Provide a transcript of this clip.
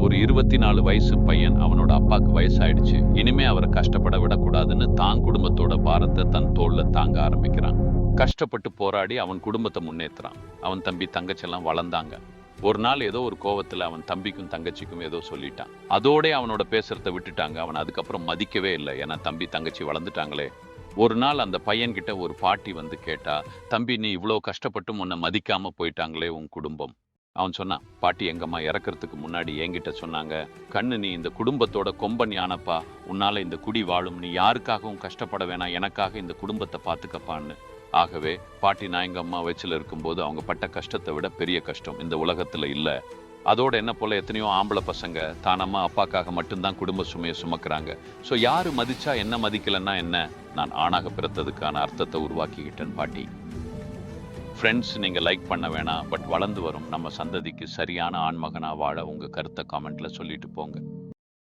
ஒரு 24 வயசு பையன் அவனோட அப்பாக்கு வயசாயிடுச்சு. இனிமே அவரை கஷ்டப்பட விடக்கூடாதுன்னு தான் குடும்பத்தோட பாரத்தை தன் தோள்ல தாங்க ஆரம்பிக்கிறான். கஷ்டப்பட்டு போராடி அவன் குடும்பத்தை முன்னேத்துறான். அவன் தம்பி தங்கச்செல்லாம் வளர்ந்தாங்க. ஒரு நாள் ஏதோ ஒரு கோவத்துல அவன் தம்பிக்கும் தங்கச்சிக்கும் ஏதோ சொல்லிட்டான். அதோட அவனோட பேசுறத விட்டுட்டாங்க. அவன் அதுக்கப்புறம் மதிக்கவே இல்லை. ஏன்னா தம்பி தங்கச்சி வளர்ந்துட்டாங்களே. ஒரு நாள் அந்த பையன்கிட்ட ஒரு பாட்டி வந்து கேட்டா, தம்பி நீ இவ்வளோ கஷ்டப்பட்டும் உன்னை மதிக்காம போயிட்டாங்களே உன் குடும்பம். அவன் சொன்னான், பாட்டி எங்கம்மா இறக்கறதுக்கு முன்னாடி என்கிட்ட சொன்னாங்க, கண்ணு நீ இந்த குடும்பத்தோட கொம்பன் யானப்பா, உன்னால இந்த குடி வாழும், நீ யாருக்காகவும் கஷ்டப்பட வேணாம், எனக்காக இந்த குடும்பத்தை பார்த்துக்கப்பான்னு. ஆகவே பாட்டி நான் எங்க அம்மா வயசுல இருக்கும்போது அவங்க பட்ட கஷ்டத்தை விட பெரிய கஷ்டம் இந்த உலகத்துல இல்ல. அதோட என்ன போல எத்தனையோ ஆம்பளை பசங்க தான் அம்மா அப்பாக்காக மட்டும்தான் குடும்ப சுமையை சுமக்குறாங்க. ஸோ யாரு மதிச்சா என்ன, மதிக்கலன்னா என்ன, நான் ஆணாக பிறந்ததுக்கான அர்த்தத்தை உருவாக்கிக்கிட்டேன் பாட்டி. ஃப்ரெண்ட்ஸ், நீங்கள் லைக் பண்ண வேணாம், பட் வளர்ந்து வரும் நம்ம சந்ததிக்கு சரியான ஆண்மகனா வாழ உங்கள் கருத்தை காமெண்ட்ல சொல்லிட்டு போங்க.